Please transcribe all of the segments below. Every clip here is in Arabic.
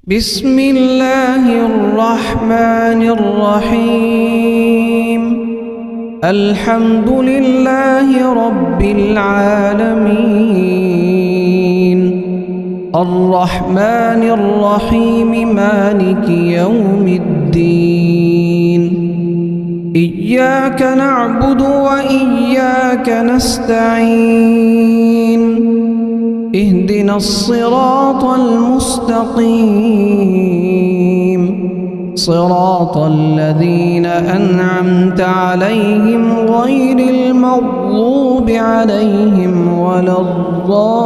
بسم الله الرحمن الرحيم. الحمد لله رب العالمين، الرحمن الرحيم، مالك يوم الدين. إياك نعبد وإياك نستعين، اهدنا الصراط المستقيم، صراط الذين أنعمت عليهم غير المغضوب عليهم ولا الضالين.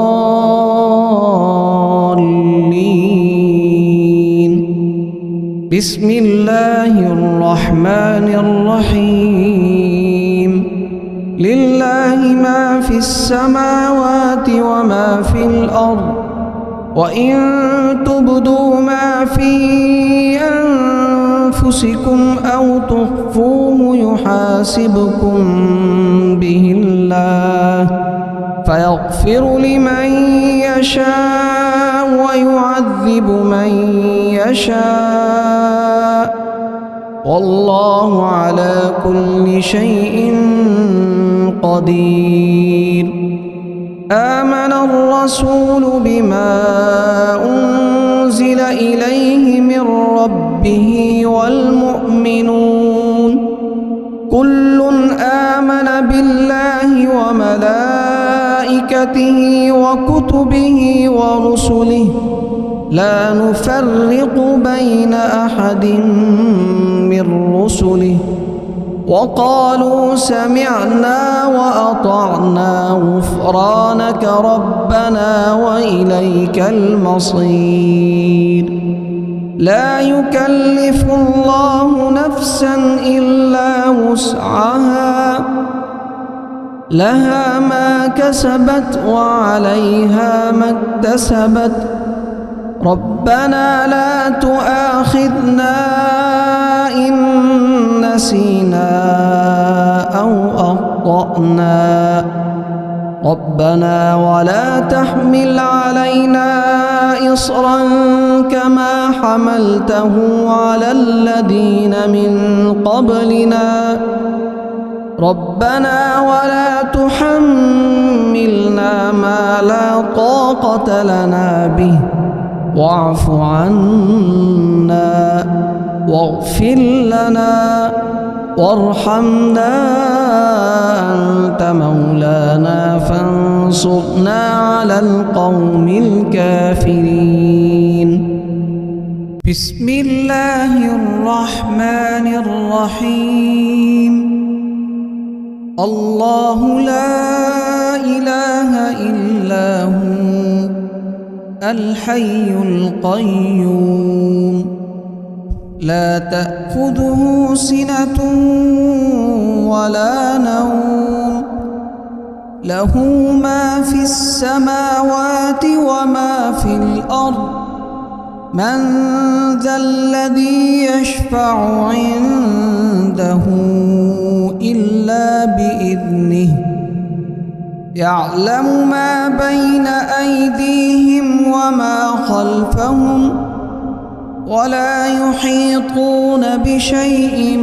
بسم الله الرحمن الرحيم. لله ما في السماوات وما في الأرض، وإن تبدوا ما في أنفسكم أو تخفوه يحاسبكم به الله، فيغفر لمن يشاء ويعذب من يشاء، والله على كل شيء قدير. آمن الرسول بما أنزل إليه من ربه والمؤمنون كل آمن بالله وملائكته وكتبه ورسله، لا نفرق بين أحد من رسله، وقالوا سمعنا وأطعنا غفرانك ربنا وإليك المصير. لا يكلف الله نفسا إلا وسعها، لها ما كسبت وعليها ما اكتسبت. ربنا لا تؤاخذنا إن نسينا أو أخطأنا، ربنا ولا تحمل علينا إصرا كما حملته على الذين من قبلنا، ربنا ولا تحملنا ما لا طاقة لنا به، واعف عنا واغفر لنا وارحمنا، أنت مولانا فانصرنا على القوم الكافرين. بسم الله الرحمن الرحيم. الله لا إله إلا هو الحي القيوم، لا تأخذه سنة ولا نوم، له ما في السماوات وما في الأرض. من ذا الذي يشفع عنده إلا بإذنه، يعلم ما بين أيديهم وما خلفهم، ولا يحيطون بشيء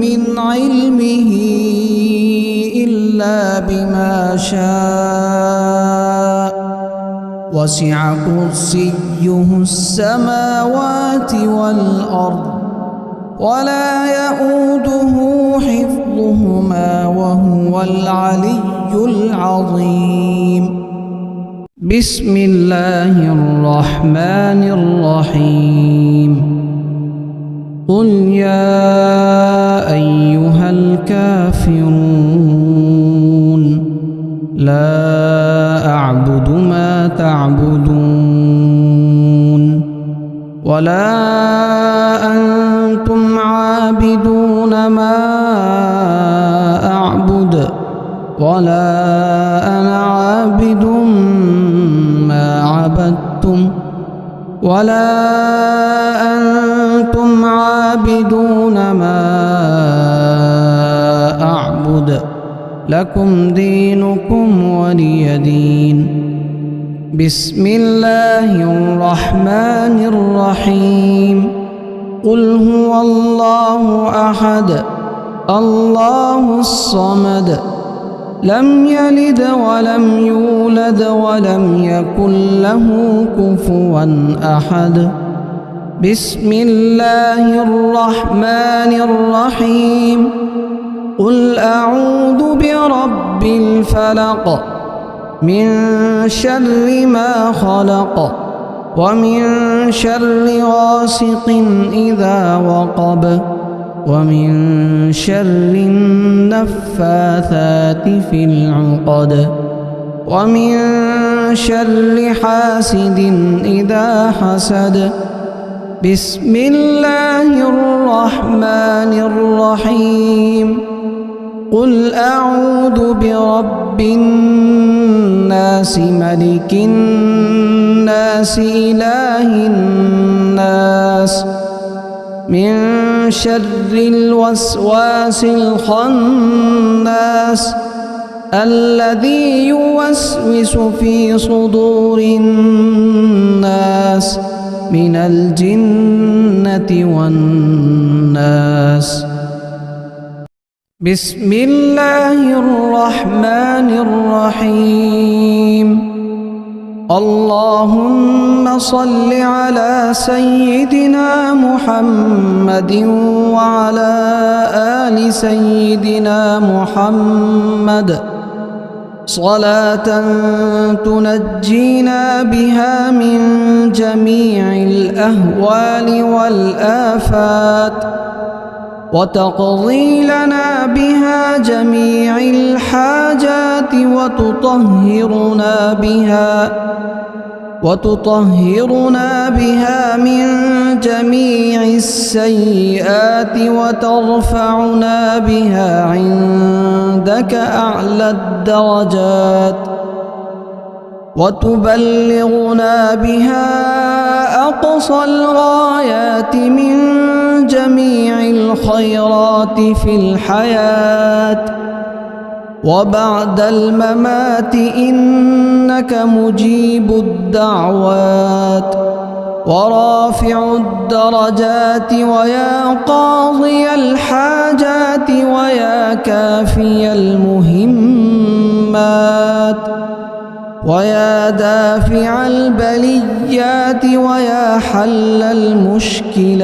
من علمه إلا بما شاء، وسع كرسيه السماوات والأرض، ولا يؤوده حفظهما وهو العلي العظيم. بسم الله الرحمن الرحيم. قل يا أيها الكافرون لا أعبد ما تعبدون، ولا أنتم عابدون ما أعبد، ولا أنا عابد ما عبدتم، ولا أنتم عابدون ما أعبد، لكم دينكم ولي دين. بسم الله الرحمن الرحيم قل هو الله أحد الله الصمد لم يلد ولم يولد ولم يكن له كفوا أحد بسم الله الرحمن الرحيم قل أعوذ برب الفلق من شر ما خلق ومن شر غاسق إذا وقب ومن شر النفاثات في العقد ومن شر حاسد إذا حسد بسم الله الرحمن الرحيم قل أعوذ برب الناس ملك الناس إله الناس من شر الوسواس الخناس الذي يوسوس في صدور الناس من الجنة والناس بسم الله الرحمن الرحيم اللهم صل على سيدنا محمد وعلى آل سيدنا محمد صلاة تنجينا بها من جميع الأهوال والآفات وتقضي لنا بها جميع الحاجات وتطهرنا بها من جميع السيئات وترفعنا بها عندك أعلى الدرجات وتبلغنا بها أقصى الغايات من جميع الخيرات في الحياة وبعد الممات إنك مجيب الدعوات ورافع الدرجات ويا قاضي الحاجات ويا كافي المهمات ويا دافع البليات ويا حل المشكلات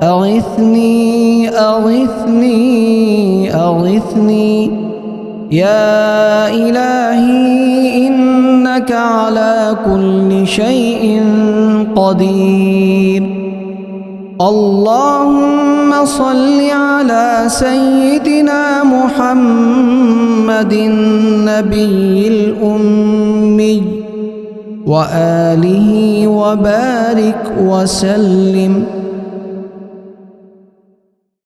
أغثني أغثني أغثني يا إلهي إنك على كل شيء قدير اللهم صل على سيدنا محمد النبي الأمي وآله وبارك وسلم